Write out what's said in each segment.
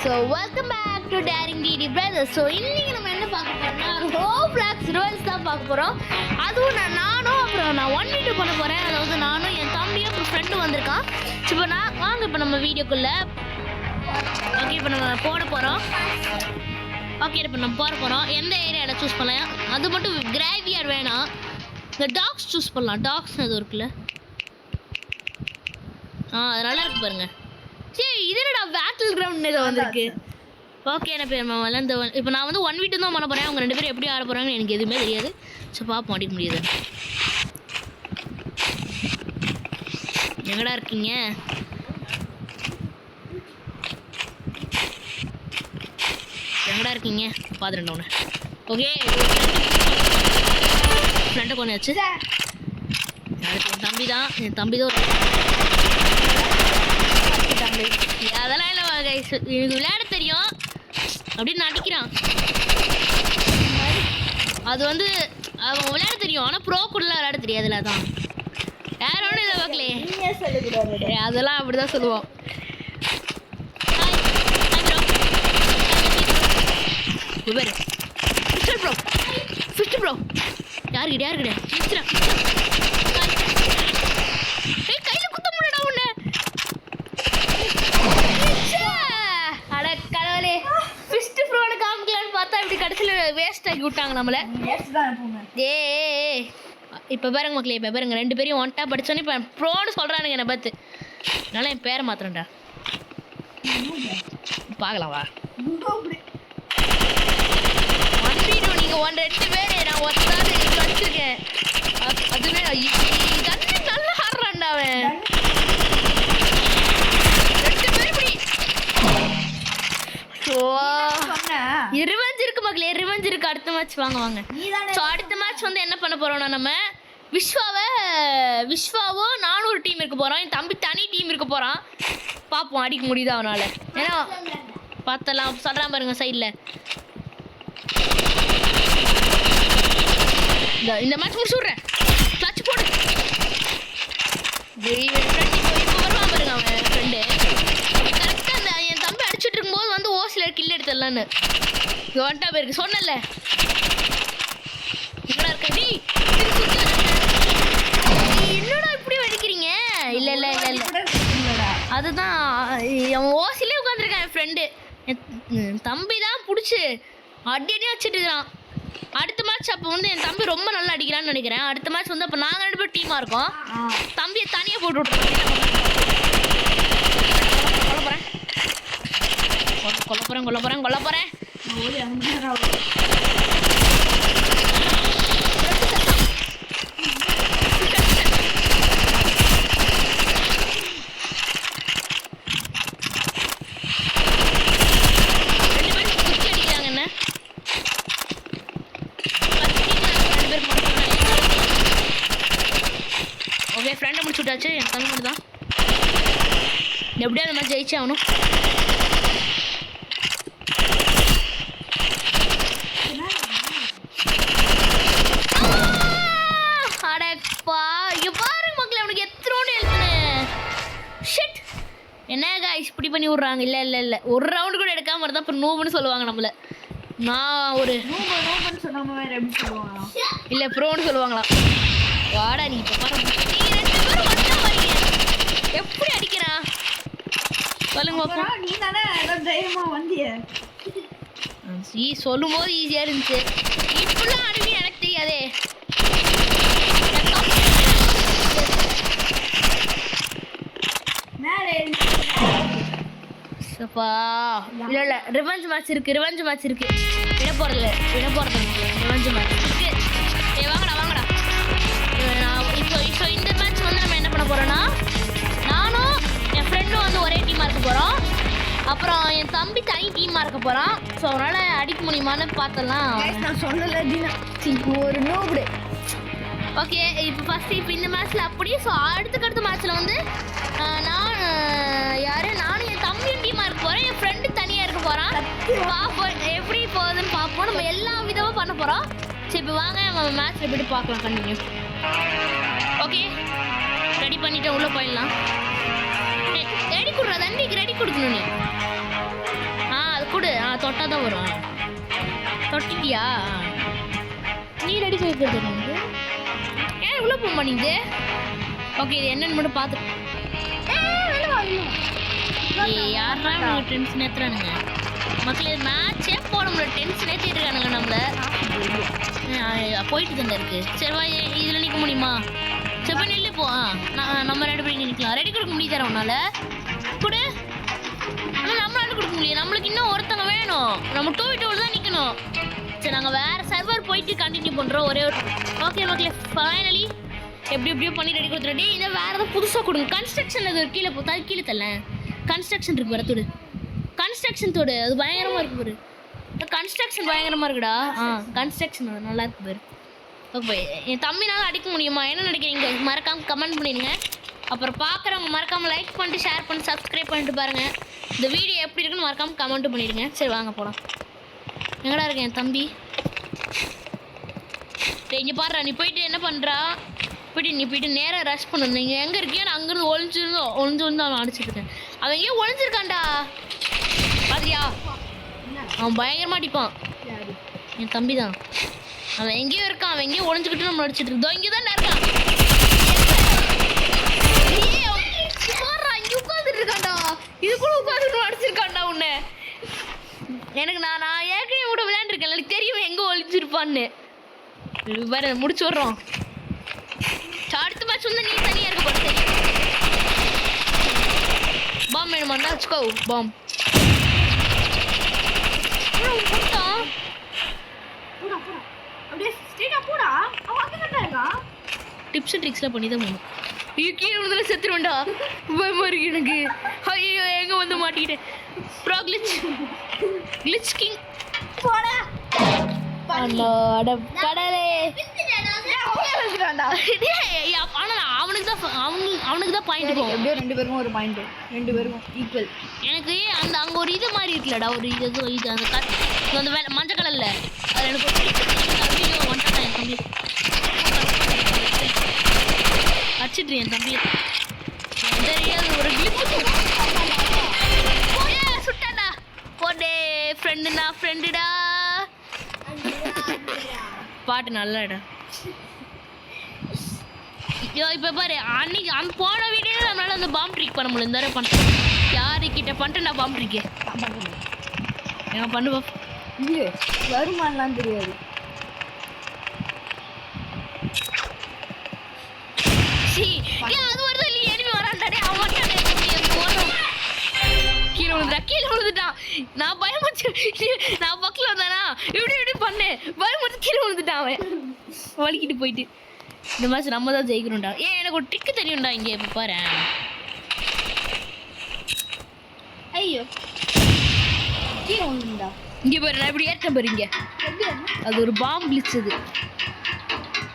So welcome back to daring TT brothers. So இன்றைக்கி நம்ம என்ன பார்க்க போகிறோம்னா ரோப்ளாக்ஸ் ரிவல்ஸ் தான் பார்க்க போகிறோம். அதுவும் நானும் அப்புறம் நான் 1v2 பண்ண போகிறேன். அதாவது நானும் என் தம்பியும் அப்புறம் ஃப்ரெண்டும் வந்திருக்கான். இப்போ வாங்க இப்போ நம்ம வீடியோக்குள்ளே. ஓகே இப்போ நம்ம போட போகிறோம். ஓகே இப்போ நம்ம போட போகிறோம். எந்த ஏரியாவில் சூஸ் பண்ணலாம், அது மட்டும் கிராவியார் வேணாம். இந்த டாக்ஸ் சூஸ் பண்ணலாம். டாக்ஸ் அது இருக்குல்ல, அது நல்லா இருக்கு பாருங்க. சரி இது என்னடா பேட்டில் கிரவுண்ட் ஏதோ வந்திருக்கு. ஓகே என்ன பேர் இந்த இப்போ நான் வந்து 1v2 தான் பண்ண போகிறேன். அவங்க 2 பேரும் எப்படி ஆட போகிறாங்கன்னு எனக்கு எதுவுமே தெரியாது. ஸோ பார்ப்போம் அடிக்க முடியுது. எங்கடா இருக்கீங்க? எங்கடா இருக்கீங்க பார்த்துட்டேன் ஒன்று. ஓகே ஃப்ரெண்டை கொண்டாச்சு. என் தம்பி தான் அதெல்லாம் இல்லை. எனக்கு விளையாட தெரியும் அப்படின்னு நடிக்கிறான். அது வந்து அவன் விளையாட தெரியும், ஆனால் ப்ரோ கூட விளையாட தெரியாதுல்ல. அதான் யாரோட இதை பார்க்கலையே, அதெல்லாம் அப்படிதான் சொல்லுவோம். ப்ரோ யாருக்கிட்ட கையில குத்த முடியடா உன்னை. அட கடவுளே, ஃபிஸ்ட் ப்ரோனை காமிக்கலான்னு பார்த்தா இப்படி கடைசியில் வேஸ்ட் ஆக்கி விட்டாங்க நம்மளை. ஏ இப்போ பாருங்க மக்களே, இப்போ பாருங்க 2 பேரையும் ஒன்ட்டா படித்தோன்னே இப்போ ப்ரோன்னு சொல்கிறானுங்க என்னை பார்த்து. அதனால என் பேரை மாத்திரம்டா. பார்க்கலாம் வா. நீங்கள் 2 பேர் நான் ஒருத்தாரு வச்சிருக்கேன். அதுவே தண்ணி நல்லா ஆடுறான்டா அவன். 2 பேர் இப்படி ரிவெஞ்ச் இருக்கு மக்களே, ரிவெஞ்ச் இருக்கு. அடுத்த மேட்ச் வாங்க. ஸோ அடுத்த மேட்ச் வந்து என்ன பண்ண போறோம்னா, நம்ம விஸ்வாவும் நானும் ஒரு டீம் இருக்க போறோம். என் தம்பி தனி டீம் இருக்க போறான். பார்ப்போம் அடிக்க முடியுதா அவனால. ஏன்னா பார்த்தலாம் சொல்றான் பாருங்க சைடில். இந்த மேட்ச் முடிச்சு விட்றேன். கிளட்ச் போடு. இப்போ வருவான் பாருங்க அவன் ஃப்ரெண்டு. கரெக்டாக அந்த என் தம்பி அடிச்சுட்டு இருக்கும்போது வந்து ஓசிலர் கில் எடுத்துடலான்னு ஒன்ட்டா பேருக்கு சொன்னல. என்னடா இப்படி வடிக்கிறீங்க? இல்லை அதுதான் அவன் ஓசிலே உட்காந்துருக்கான் என் ஃப்ரெண்டு. என் தம்பி தான் பிடிச்சி அடி வச்சுட்டு இருக்கிறான். அடுத்த மேட்ச் அப்போ வந்து என் தம்பி ரொம்ப நல்லா அடிக்கிறான்னு நினைக்கிறேன். அடுத்த மேட்ச் வந்து அப்போ நாங்கள் 2 பேரும் டீமாக இருக்கோம். தம்பியை தனியாக போட்டு விட்ருக்கோம். கொல்ல போகிறேன். ஓகே ஃப்ரெண்டை முடிச்சு விட்டாச்சு. என் தம்பி மட்டும் தான் எப்படியா அந்த மாதிரி ஜெயிச்சு ஆகணும். அடப்பா இங்கே பாருங்க மக்களே, அவனுக்கு எத்தனோன்னு எழுத்துனு. ஷிட் என்ன காய்ஸ் இப்படி பண்ணி விட்றாங்க. இல்லை ஒரு ரவுண்டு கூட எடுக்காமல் இருந்தால் அப்புறம் நூபுன்னு சொல்லுவாங்க நம்மளை. நான் ஒரு இல்லை ப்ரோன்னு சொல்லுவாங்களா. வாடா நீ இப்போ பாருங்க. எப்படி அடிக்கிறான் சொல்லுங்க. நீ தானே தைரியமா வந்திய. சொல்லும் போது ஈஸியா இருந்துச்சு. இப்பெல்லாம் அனுப்பி எனக்கு தெரியாதே. இல்ல ரிவெஞ்ச் மேட்ச் இருக்கு. விட போறது ரிவெஞ்ச் மேட்ச் இருக்கு. வாங்கடா. இப்போ இந்த மேட்ச் வந்து நம்ம என்ன பண்ண போறோம்னா, நானும் என் ஃப்ரெண்டும் வந்து ஒரே டீமாக இருக்க போகிறோம். அப்புறம் என் தம்பி தனி டீமாக இருக்க போகிறான். ஸோ அவனால் அடிக்க முடியுமான்னு பார்த்தலாம். நான் சொல்லலை ஒரு நோபுடு. ஓகே இப்போ இந்த மேட்ச்சில் அப்படியே. ஸோ அடுத்த மேட்ச்சில் வந்து நானும் என் தம்பியும் டீமாக இருக்க போகிறேன். என் ஃப்ரெண்டு தனியாக இருக்க போகிறான். பார்ப்போம் எப்படி போகுதுன்னு பார்ப்போம். நம்ம எல்லா விதமாக பண்ண போகிறோம். சரி இப்போ வாங்க நம்ம மேட்ச் எப்படி பார்க்கலாம் கண்டினியூ. ஓகே ரெடி பண்ணிவிட்டு உள்ளே போயிடலாம். ரெடி கொடுக்குறா தண்ணிக்கு ரெடி கொடுக்கணும் நீ. வரும். தொட்டிட்டியா? நீ ரெடி வைக்கிறது வந்து ஏன் இவ்வளோ போக மாட்டேங்குது? ஓகே இது என்னன்னு மட்டும் பார்த்து. யாரா இவங்க டென்ஷன் ஏற்றுறானுங்க மக்களே? மேட்சே போட முடியல, டென்ஷன் ஏற்றிட்டு இருக்கானுங்க நம்மளை. போயிட்டு தானே இருக்கு. சரி வா, இதில் நிற்க முடியுமா? சரி போய் நில்லு போ. நம்ம ரெடி பண்ணி நிற்கலாம். ரெடி கொடுக்க முடியுதா உன்னால? கொடு. ஆனால் நம்மளால கொடுக்க முடியும். நம்மளுக்கு இன்னும் ஒருத்தங்க வேணும். நம்ம 2v2 தான் நிற்கணும். சரி நாங்கள் வேறு சர்வர் போயிட்டு கண்டினியூ பண்ணுறோம். ஒரே ஒரு ஓகே மக்களே, ஃபைனலி எப்படியோ பண்ணி ரெடி கொடுத்துட்டு இதை வேறு எதாவது புதுசாக கொடுங்க. கன்ஸ்ட்ரக்ஷன் அது கீழே கீழே தரல. கன்ஸ்ட்ரக்ஷன் இருக்கு பாரு, தொடு. கன்ஸ்ட்ரக்ஷன் தொடு, அது பயங்கரமாக இருக்கு பாரு. கன்ஸ்ட்ரக்ஷன் பயங்கரமாக இருக்குடா. கன்ஸ்ட்ரக்ஷன் அது நல்லா இருக்கு பாரு. ஓகே என் தம்பினால அடிக்க முடியுமா? என்ன நினைக்கிறீங்க? மறக்காமல் கமெண்ட் பண்ணிடுங்க. அப்புறம் பார்க்குறவங்க மறக்காமல் லைக் பண்ணிட்டு ஷேர் பண்ணி சப்ஸ்கிரைப் பண்ணிட்டு பாருங்கள். இந்த வீடியோ எப்படி இருக்குன்னு மறக்காமல் கமெண்ட்டு பண்ணிடுங்க. சரி வாங்க போகலாம். எங்கடா இருக்கேன் என் தம்பி? இங்கே பாடுறா, நீ போயிட்டு என்ன பண்ணுறா? நீ போயிட்டு நேராக ரஷ் பண்ணு. நீங்கள் எங்கே இருக்கியா? நான் அங்கேருந்து ஒளிஞ்சு அவன் அடிச்சுருக்கேன். அவன் எங்கேயோ ஒளிஞ்சிருக்கான்டா. பாத்தியா? அவன் பயங்கரமாக அடிப்பான். என் தம்பி தான். அவன் எங்கேயோ இருக்கான். அவன் எங்கேயோ ஒளிஞ்சுக்கிட்டு நம்ம அடிச்சுட்டு இருக்கோம். இங்கே தான் இருக்கான். இங்கே உட்காந்துட்டு இருக்கான்டா. இது கூட உட்காந்துட்டு அடிச்சிருக்கான்டா உன்னை. எனக்கு நான் ஏற்கனவே கூட விளையாண்டுருக்கேன். எனக்கு தெரியும் எங்கே ஒழிச்சிருப்பான்னு. வேற முடிச்சு விட்றோம். அடுத்த மேட்ச் வந்து நீ தனியாக இருக்க போகிற. சரி பாம் வேணுமாண்டா? வச்சுக்கோ பாம். டிப்ஸ் ட்ரிக்ஸ்லாம் பண்ணி தான் போகணும். கீழே விழுந்தல செத்துருவேன்டா. பயமா இருக்கு எனக்கு. ஐயோ எங்கே வந்து மாட்டிக்கிட்டேன். ப்ரோ கிளிச் கிங் போடா. கடலே அவனுக்கு தான் பாயிண்ட் போகும். எப்படியோ 2 பேருக்கும் ஒரு பாயிண்ட். 2 பேருக்கும் ஈக்குவல். எனக்கு அந்த அங்கே ஒரு இது மாதிரி இருக்குல்லடா, ஒரு இது அந்த மஞ்சள் கலர்ல அது எனக்கு வந்துட்டான். என் தம்பி அடிச்சிட்டு என் தம்பி தெரியாது. ஒரு சுட்டாடா. போடே ஃப்ரெண்டுடா. பாட்டு நல்லடா. இப்போ பாரு, அன்னைக்கு அந்த போன வீடியோ நம்மளால அந்த பாம் ட்ரிக் பண்ண முடியல. இந்த பண்ணுறேன் யாருக்கிட்ட பண்ணிட்டேன் நான் பாம் ட்ரிக்கு. நான் பண்ணுவோம். இல்லை வருமானலாம் தெரியாது. அது வருது இல்லை, எனிமி வரான்டாடே. அவன் போனோம். கீழே விழுந்துட்டான். நான் பயமுச்சு. நான் பக்கத்தில் வந்தானா இப்படி பண்ணேன். பயமுச்சு கீழே விழுந்துட்டான். அவன் வலிக்கிட்டு போயிட்டு. இந்த மாதிரி நம்ம தான் ஜெயிக்கணும்டா. எனக்கு ஒரு ட்ரிக்கு தெரியும்டா. இங்கே இப்போ பாரு. ஐயோ கீழே விழுந்துடா. இங்கே பாரு, நான் இப்படி ஏற்ற பாருங்க. அது ஒரு பாம்பு கிளிச்சது.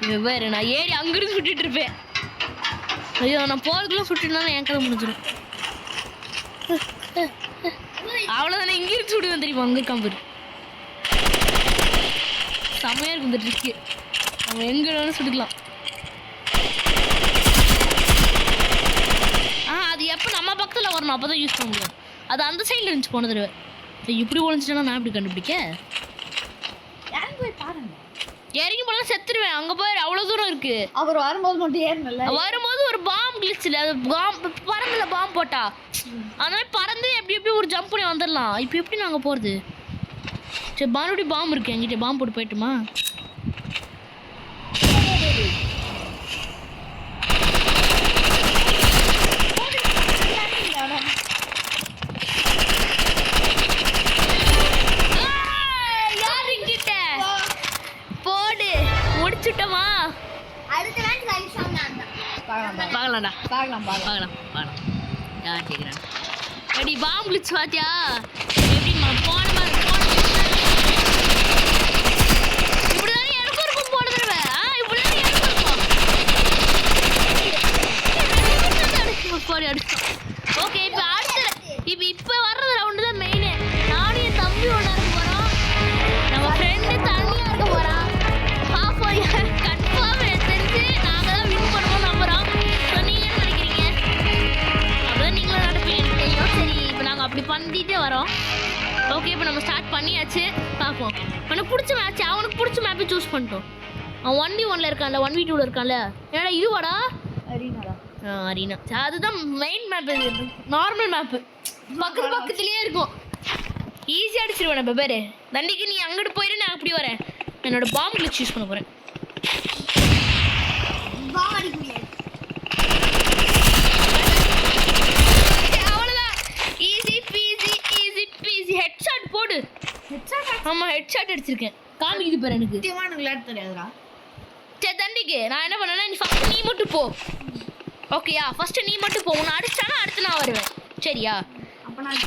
இங்கே பாரு, நான் ஏறி அங்கிருந்து சுட்டுட்டு இருப்பேன். ஐயோ நான் போகிறதுக்குள்ள சுட்டுனாலும் என் கதை முடிஞ்சிடும். அவ்வளோதானே. இங்கிருந்து சுடுவேன் தெரியுமா? அங்கே இருக்கான் பாரு. செம்மையாக இருக்கும் இந்த ட்ரிக்கு. அவன் எங்கே வேணாலும் சுட்டுக்கலாம். அது எப்போ நம்ம பக்கத்தில் வரணும் அப்போ தான் யூஸ் பண்ண முடியும். அது அந்த சைடில் இருந்துச்சு போன தடவை. இப்படி ஒழிஞ்சிட்டா நான் எப்படி கண்டுபிடிக்க? இறங்கி போனால் செத்துருவேன். அங்கே போய் அவ்வளோ தூரம் இருக்கு. அவர் வரும்போது மட்டும் ஏறல. வரும்போது ஒரு பாம் கிளிச்சில் அது பறந்துல பாம் போட்டா அந்த மாதிரி பறந்து எப்படி ஒரு ஜம்ப் பண்ணி வந்துடலாம். இப்போ எப்படி நாங்கள் போகிறது? சரி மறுபடியும் பாம் இருக்கு என்கிட்ட. பாம் போட்டு போயிட்டுமா? பார்க்கலாம். யார் கேட்குறாங்க? ரெடி பாம் கிளிச் பாத்தியா? எப்படிமா போன மாதிரி இப்படிதானே எனக்கும் இருக்கும் போன தடவை. இப்படிதானே எனக்கும் இருக்கும். அடிச்சோம். ஓகே இப்போ இப்போ வர்றது ரவுண்டு தான் மெயினு. நானும் என் தம்பி ஒன்றா இருக்க போகிறோம். நம்ம ஃப்ரெண்டு தனியாக இருக்க போகிறான். பார்ப்போம் கன்ஃபார்ம் தெரிஞ்சு நாங்கள் தான் வின் பண்ணுவோம் நம்புகிறோம். ஸோ நீங்கள் என்ன நினைக்கிறீங்க? அப்படிதான் நீங்களும் நடப்பீங்க. சரி இப்போ நாங்கள் அப்படி பண்ணிட்டே வரோம். ஓகே இப்போ நம்ம ஸ்டார்ட் பண்ணியாச்சு. பார்ப்போம். உனக்கு பிடிச்ச மேட்ச், அவனுக்கு பிடிச்ச மேப்பை சூஸ் பண்ணிட்டோம். அவன் 1v1ல இருக்கான்ல, 1v2ல இருக்கான்ல. என்னடா இதுவாடா? அரீனா. அதுதான் மெயின் மேப். நார்மல் மேப்பு பக்கத்துலேயே இருக்கும். ஈஸியாக அடிச்சிருவேன் நம்ம பேர். தண்டிக்கு நீ அங்கிட்டு போயிரு, நான் அப்படி வரேன். என்னோட பாம்பு கிளிச் யூஸ் பண்ண போகிறேன். அவ்வளோதான். ஈஸி பீஸி ஹெட்ஷாட் போடு. ஆமாம், ஹெட்ஷாட் அடிச்சிருக்கேன். காமிக்குது பாரு எனக்கு. தெரியாதுடா. சரி தண்டிக்கு நான் என்ன பண்ணேன்னா, நீ ஃபஸ்ட்டு நீ மட்டும் போ. ஓகேயா? ஃபஸ்ட்டு நீ மட்டும் போ. உன்னை அடிச்சிட்டானா அடுத்து நான் வருவேன். சரியா? அப்போ நான்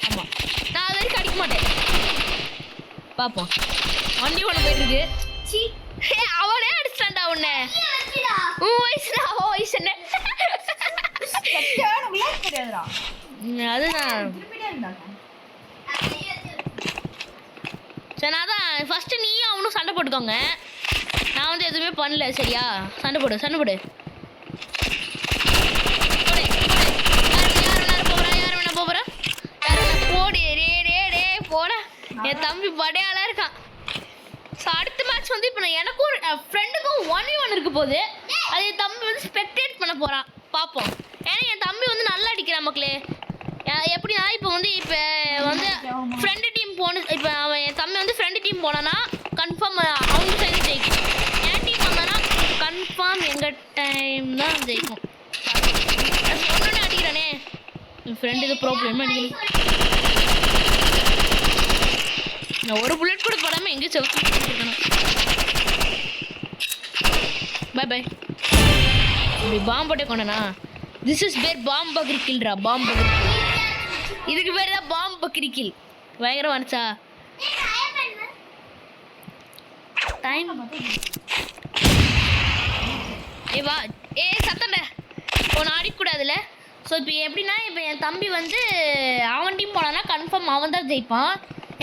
ஆமாம், நான் அது வரைக்கும் அடிக்க மாட்டேன். பார்ப்போம். வண்டி ஒன்று போயிட்டுருக்கு. அவனே அடிச்சிட்டான்டா உன்னை. உன் வயசுடா, அவன் வயசு என்ன? தெரியாதுடா. அதுதான். சரி, நான் தான் ஃபஸ்ட்டு நீயும் அவனும் சண்டை போட்டுக்கோங்க. நான் வந்து எதுவுமே பண்ணல. சரியா? சண்டை போடு. போட என் தம்பி படையாளா இருக்கான். ஸோ அடுத்த மேட்ச் வந்து இப்போ நான் எனக்கும் ஃப்ரெண்டுக்கும் 1v1 இருக்க போகுது. அது என் தம்பி வந்து ஸ்பெக்டேட் பண்ண போகிறான். பார்ப்போம். ஏன்னா என் தம்பி வந்து நல்லா அடிக்கிறான் மக்களே. எப்படின்னா இப்போ வந்து ஃப்ரெண்டு டீம் இப்போ அவன் என் தம்பி வந்து ஃப்ரெண்டு டீம் போனான்னா கன்ஃபார்ம் அவங்க சைடு ஜெயிக்கும். என் டீம் வந்தானா கன்ஃபார்ம் எங்கள் டைம் தான் ஜெயிக்கும். ஒன்று அடிக்கிறானே என் ஃப்ரெண்டு. இது ப்ராப்ளம் அடிக்கணும். நான் ஒரு புல்லட் கூட போடாமல் எங்கேயும் செவக்கணும். பை இப்படி பாம்பு போட்டே கொண்டனா. திஸ் இஸ் பேர் பாம்பு பக்ரி கில்ரா. பாம்பு பக்ரி கில். இதுக்கு பேர் தான் பாம்பு பக்ரி கில். பயங்கரம் வந்துச்சா? டைம் வா. சத்தண்ட ஒன்று ஆடிக்கூடாதுல்ல. ஸோ இப்போ எப்படின்னா, இப்போ என் தம்பி வந்து அவன் டீம் போனான்னா கன்ஃபார்ம் அவன் தான் ஜெயிப்பான்.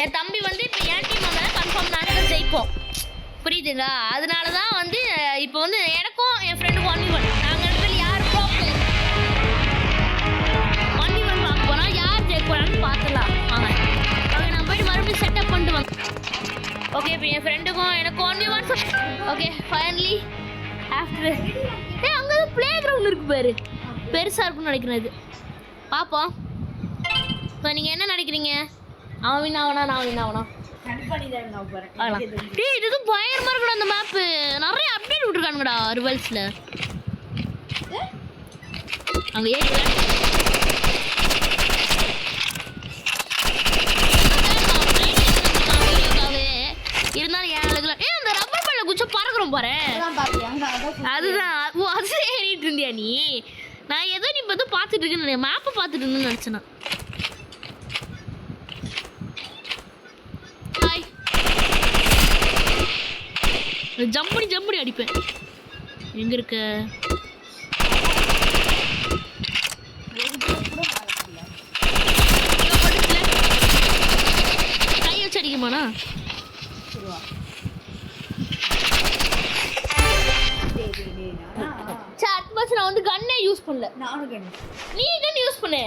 என் தம்பி வந்து இப்போ என் டீம் வந்தாலும் கன்ஃபார்ம் நாங்கள் தான் ஜெயிப்போம். புரியுதுங்களா? அதனால தான் வந்து இப்போ வந்து எனக்கும் என் ஃப்ரெண்டுக்கும் 1v1. நாங்கள் ரெண்டு பேர் யார் ப்ராப்ளம் 1v1 பார்க்க போனால் யார் ஜெயிக்க போகிறான்னு பார்த்துலாம். வாங்க நம்ம போய்ட்டு மறுபடியும் செட்டப் பண்ணிட்டு வாங்க. ஓகே, இப்போ என் ஃப்ரெண்டுக்கும் எனக்கும் 1v1. ஓகே, ஃபைனலி ஆஃப்டர் அங்கே தான் ப்ளே கிரவுண்ட் இருக்குது பாரு. பெருசாக இருக்குன்னு நினைக்கிறேன். இது பார்ப்போம். இப்போ நீங்கள் என்ன நினைக்கிறீங்க? அவன் வின் ஆவனா நான் வின் ஆவனா? இது பயங்கரமா இருக்குடா அந்த மேப்பு. நிறைய அப்டேட் விட்டுருக்கானுங்கடா ரிவல்ஸ்ல. அங்க இருந்தாலும் அந்த ரப்பர் பேல குச்ச பறக்குறோம் பாரு. அதுதான் அது ஏறிட்டு இருந்தியா நீ? நான் ஏதோ நீ இப்போ பார்த்துட்டு இருக்கேன்னு மேப்பை பார்த்துட்டு இருந்தேன்னு நினச்சேன்னா. ஜம்படி அடிப்பேன். எங்க இருக்க? கை வச்சு அடிக்குமாண்ணா? நான் வந்து கண்ணே யூஸ் பண்ணல. நீ கன் யூஸ் பண்ணு.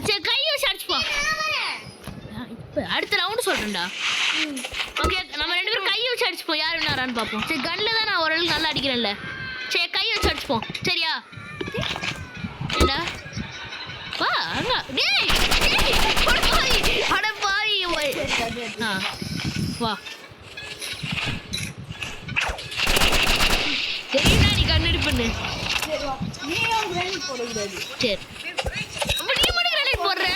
சரி, கை வச்சு அடிச்சுப்போம். இப்போ அடுத்த ரவுண்டு சொல்றேன்டா. ஓகே, நம்ம ரெண்டு பேரும் கையை வச்சு அடிச்சுப்போம். யார் வினாரான்னு பார்ப்போம். சரி, கன்னில் தான் நான் ஓரளவுக்கு நல்லா அடிக்கிறேன்ல. சரி, கையை வச்சு அடிச்சுப்போம். சரியா? ஏண்டா வா அண்ணா. டேய் அட பாய். வா சரிடா, நீ கண்ணடி பண்ணு. சரி, நீ மட்டும் கிரனேட் போடுற.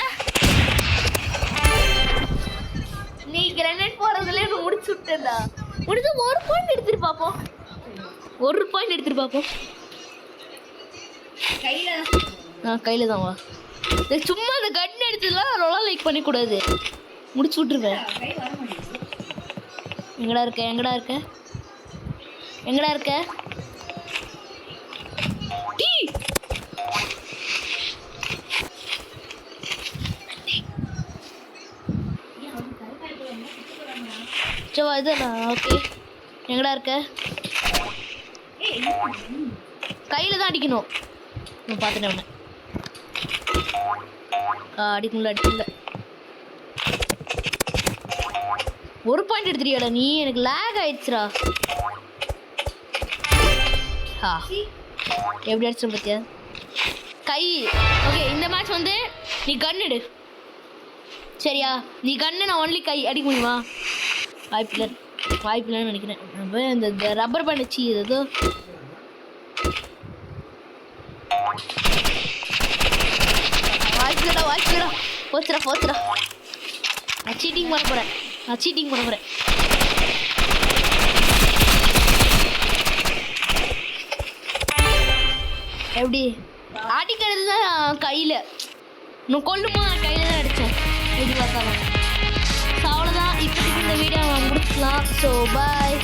நீ கிரனேட் போடுறதுல முடிச்சு விட்டேன்டா. முடிச்சு ஒரு பாயிண்ட் எடுத்துட்டு பார்ப்போம். கையில தான் வா. சும்மா அந்த கன் எடுத்துலாம் நல்லா லைக் பண்ணிக்கூடாது. முடிச்சு விட்டுருவேன். எங்கடா இருக்க? சவா இதுண்ணா. ஓகே, எங்கடா இருக்க? கையில் தான் அடிக்கணும். பார்த்துட்டேன். அடிக்கல ஒரு பாயிண்ட் எடுத்துறியாடா நீ எனக்கு லேக் ஆயிடுச்சுடா எப்படி அடிச்சு பார்த்தியா கை ஓகே இந்த மேட்ச் வந்து நீ கன் எடு சரியா நீ கண்ணு நான் ஒன்லி கை அடிக்க முடியுமா வாய்ப்பில்லைன்னு நினைக்கிறேன் நம்ம இந்த ரப்பர் பண்ணிச்சு ஏதோ வாய்ப்பில்லடா போச்சுடா நான் சீட்டிங் பண்ண போகிறேன் எப்படி அடிக்கிறது தான் கையில் இன்னும் கொல்லுமோ நான் கையில் தான் அடித்தேன் எப்படி பார்த்தாலும் ஸோ அவ்வளோதான் இப்போதைக்கு இந்த வீடியோ முடிச்சுக்கலாம் ஸோ பாய்